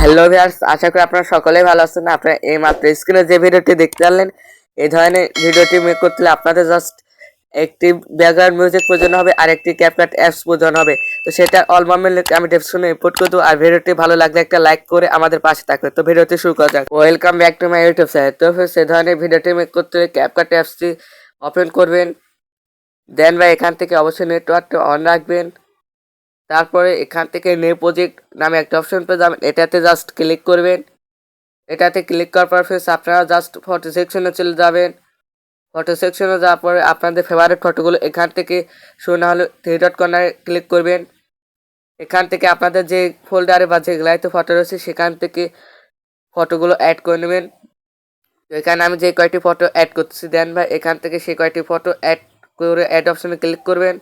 Hello viewers, আশা করি আপনারা সকলেই ভালো আছেন। আপনারা এই মাত্র স্ক্রিনে যে ভিডিওটি দেখতে পারলেন, এই ধরনের ভিডিওটি মেক করতে হলে আপনাদের জাস্ট একটি ব্যাকগ্রাউন্ড মিউজিক প্রয়োজন হবে আর একটি ক্যাপকাট অ্যাপস প্রয়োজন হবে। তো সেটা অলবামের লিংক আমি ডেসক্রিপশনে ইনপুট করে দেবো। আর ভিডিওটি ভালো লাগলে একটা লাইক করে আমাদের পাশে থাকবে। তো ভিডিওটি শুরু করা যাক। Welcome back to my YouTube channel. তো সেই ধরনের ভিডিওটি মেক করতে হলে ক্যাপকাট অ্যাপসটি ওপেন করবেন। দেন ভাই এখান থেকে অবশ্যই নেটওয়ার্কটা অন রাখবেন। তারপরে এখান থেকে নিউ প্রজেক্ট নামে একটা অপশন পেয়ে যাবেন, এটাতে জাস্ট ক্লিক করবেন। এটাতে ক্লিক করার পর আপনারা জাস্ট ফটো সেকশনে চলে যাবেন। ফটো সেকশনে যাওয়ার পরে আপনাদের ফেভারিট ফটোগুলো এখান থেকে শো না হলে থ্রি ডট কর্নারে ক্লিক করবেন। এখান থেকে আপনাদের যে ফোল্ডারে বা যে গ্যালারিতে ফটো রয়েছে সেখান থেকে ফটোগুলো অ্যাড করে নেবেন। তো এখানে আমি যে কয়টি ফটো অ্যাড করতেছি, দেন ভাই এখান থেকে সেই কয়টি ফটো অ্যাড করে অ্যাড অপশনে ক্লিক করবেন।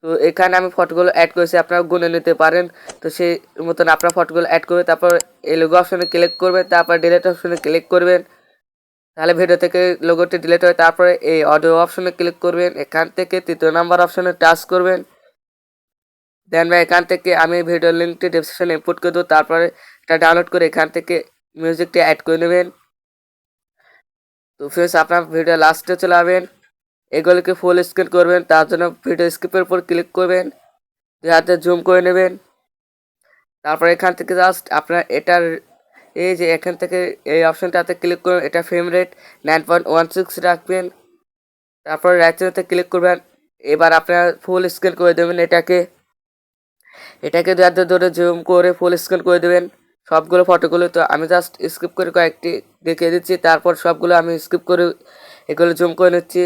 তো এখানে আমি ফটোগুলো অ্যাড করেছি, আপনারা গুনে নিতে পারেন। তো সেই মতন আপনার ফটোগুলো অ্যাড করবে, তারপর এই লোগো অপশনে ক্লিক করবেন, তারপর ডিলিট অপশনে ক্লিক করবেন, তাহলে ভিডিও থেকে লোগোটি ডিলিট হয়। তারপরে এই অডিও অপশনে ক্লিক করবেন, এখান থেকে তৃতীয় নাম্বার অপশনে টাচ করবেন। দেন ভাই এখান থেকে আমি ভিডিও লিঙ্কটি ডেসক্রিপশনে ইনপুট করে দেবো, তারপরে এটা ডাউনলোড করে এখান থেকে মিউজিকটি অ্যাড করে নেবেন। তো ফ্রেন্ডস, আপনার ভিডিও লাস্টে চলে যাবেন, এগুলিকে ফুল স্ক্রিন করবেন। তার জন্য ভিডিও স্কিপের উপর ক্লিক করবেন, দুই হাতে জুম করে নেবেন। তারপর এখান থেকে জাস্ট আপনার এটার এই যে এখান থেকে এই অপশনটাতে ক্লিক করবেন, এটা ফ্রেম রেট 9.16 রাখবেন। তারপর রাইটে ক্লিক করবেন। এবার আপনারা ফুল স্ক্রিন করে দেবেন, এটাকে দুই হাতে ধরে জুম করে ফুল স্ক্রিন করে দেবেন সবগুলো ফটোগুলো। তো আমি জাস্ট স্কিপ করে কয়েকটি দেখিয়ে দিচ্ছি, তারপর সবগুলো আমি স্কিপ করে এগুলো জুম করে নিচ্ছি।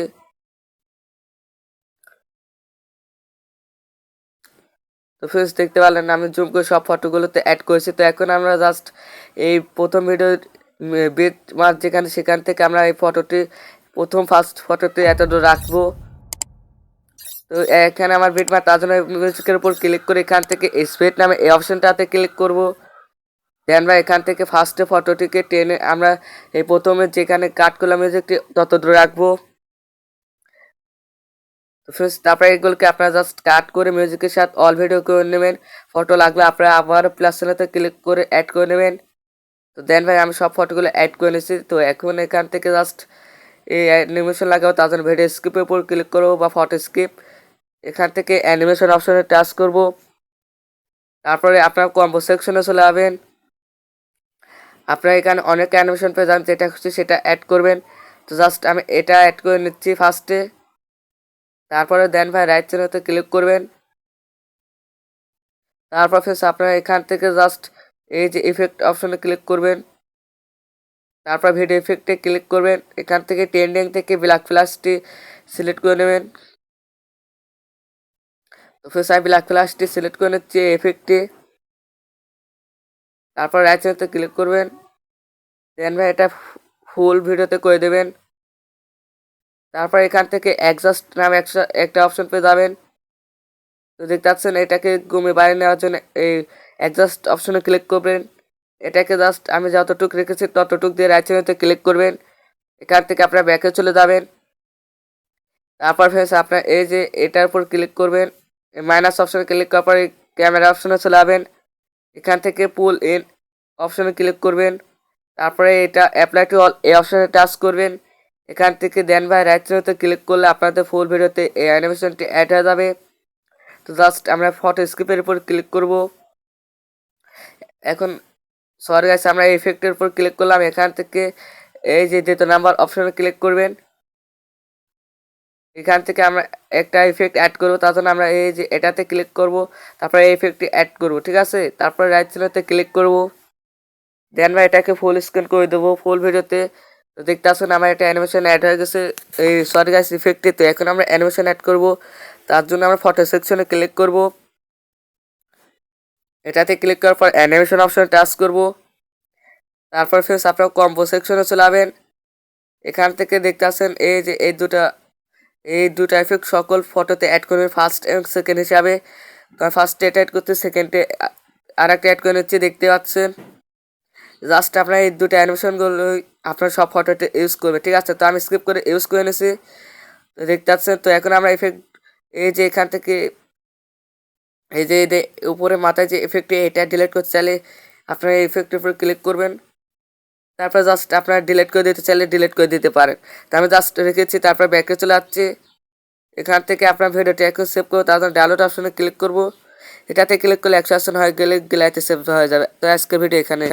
তো ফ্রেন্ডস, দেখতে পারলেন আমি জুম করে সব ফটোগুলোতে অ্যাড করেছি। তো এখন আমরা জাস্ট এই প্রথম ভিডিওর বিট মার্ক যেখানে সেখান থেকে আমরা এই ফটোটি ফার্স্ট ফটোটি এতদূর রাখবো। তো এখানে আমার বিট মার্ক, তার জন্য মিউজিকের উপর ক্লিক করে এখান থেকে স্প্রেড নামে এই অপশনটাতে ক্লিক করব। দেন আমরা এখান থেকে ফার্স্টে ফটোটিকে টেনে আমরা এই প্রথমে যেখানে কাট করলাম মিউজিকটি তত দূরে রাখবো। তো ফ্রেন্ডস, তারপরে এগুলোকে আপনারা জাস্ট কাট করে মিউজিকের সাথে অল ভিডিও করে নেবেন। ফটো লাগলে আপনারা আবার প্লাস চিহ্নতে ক্লিক করে অ্যাড করে নেবেন। তো দেন ভাই আমি সব ফটোগুলো অ্যাড করে নিয়েছি। তো এখন এখান থেকে জাস্ট এই অ্যানিমেশন লাগাবো, তার জন্য ভিডিও স্কিপের উপর ক্লিক করবো বা ফটো স্কিপ, এখান থেকে অ্যানিমেশন অপশনে টাচ করব। তারপরে আপনারা কম্বো সেকশনে চলে যাবেন। আপনারা এখানে অনেক অ্যানিমেশন পেয়ে যান, যেটা খুশি সেটা অ্যাড করবেন। তো জাস্ট আমি এটা অ্যাড করে নিচ্ছি ফার্স্টে। তারপরে দেন ভাই রাইট চিহ্নতে ক্লিক করবেন। তারপর ফ্রেন্ডস আপনারা এখান থেকে জাস্ট এই যে ইফেক্ট অপশনে ক্লিক করবেন। তারপর ভিডিও ইফেক্টে ক্লিক করবেন, এখান থেকে ট্রেন্ডিং থেকে ব্ল্যাক ফ্ল্যাশটি সিলেক্ট করে নেবেন। তো ফ্রেন্ডস আমি ব্ল্যাক ফ্ল্যাশটি সিলেক্ট করে নিচ্ছি এফেক্টটি। তারপর রাইট চিহ্নতে ক্লিক করবেন। দেন ভাই এটা ফুল ভিডিওতে করে দেবেন। তারপর এখান থেকে অ্যাডজাস্ট নামে একটা অপশন পেয়ে যাবেন। তো দেখতে পাচ্ছেন, এটাকে কমে বাইরে নেওয়ার জন্য এই অ্যাডজাস্ট অপশনে ক্লিক করবেন। এটাকে জাস্ট আমি যতটুকু রেখেছি ততটুকু দিয়ে রাইট চিহ্নতে ক্লিক করবেন। এখান থেকে আপনারা ব্যাকে চলে যাবেন। তারপর ফ্রেন্ডস আপনার এই যে এটার উপর ক্লিক করবেন, মাইনাস অপশনে ক্লিক করার পরে ক্যামেরা অপশনে চলে যাবেন। এখান থেকে পুল ইন অপশনে ক্লিক করবেন। তারপরে এটা অ্যাপ্লাই টু অল এই অপশনে টাচ করবেন। এখান থেকে দেন ভাই রাইট চিহ্নতে ক্লিক করলে আপনাদের ফুল ভিডিওতে এই অ্যানিমেশনটি অ্যাড হয়ে যাবে। তো জাস্ট আমরা ফটো স্কিপের উপর ক্লিক করব। এখন সরি গাইস, আমরা ইফেক্টের উপর ক্লিক করলাম। এখান থেকে এই যে দ্বিতীয় নাম্বার অপশনে ক্লিক করবেন। এখান থেকে আমরা একটা ইফেক্ট অ্যাড করব, তার জন্য আমরা এই যে এটাতে ক্লিক করব, তারপরে এই ইফেক্টটি অ্যাড করব, ঠিক আছে। তারপরে রাইট চিহ্নতে ক্লিক করব। দেন ভাই এটাকে ফুল স্ক্রিন করে দেবো ফুল ভিডিওতে। তো দেখতে আসুন আমার একটা অ্যানিমেশন অ্যাড হয়ে গেছে এই সরি গাইস ইফেক্টে। তো এখন আমরা অ্যানিমেশন অ্যাড করব, তার জন্য আমরা ফটো সেকশনে ক্লিক করব। এটাতে ক্লিক করার পর অ্যানিমেশন অপশনে টাচ করব। তারপর ফ্রেন্ডস আপনারা কম্বো সেকশনে চলে যাবেন। এখান থেকে দেখতে আসেন এই যে এই দুটা ইফেক্ট সকল ফটোতে অ্যাড করবেন ফার্স্ট এবং সেকেন্ড হিসাবে। ফার্স্টে এটা অ্যাড করতে, সেকেন্ডে আর একটা অ্যাড করে নিচ্ছি, দেখতে পাচ্ছেন। জাস্ট আপনার এই দুটো অ্যানিমেশনগুলো আপনার সব ফটোতে ইউজ করবে, ঠিক আছে। তো আমি স্কিপ করে ইউজ করে নিয়েছি। তো দেখতে পাচ্ছেন। তো এখন আমরা এফেক্ট এই যে এখান থেকে এই যে উপরে মাথায় যে এফেক্টটি এটা ডিলিট করতে চাইলে আপনারা এই এফেক্টের উপর ক্লিক করবেন। তারপর জাস্ট আপনারা ডিলিট করে দিতে চাইলে ডিলিট করে দিতে পারেন। তো আমি জাস্ট রেখেছি, তারপর ব্যাকে চলে যাচ্ছি। এখান থেকে আপনার ভিডিওটি এখন সেভ করবো, তার জন্য ডাউনলোড অপশনে ক্লিক করবো। এটাতে ক্লিক করলে 100% হয়ে গেলে গ্যালারিতে সেভ হয়ে যাবে। তো আজকের ভিডিও এখানে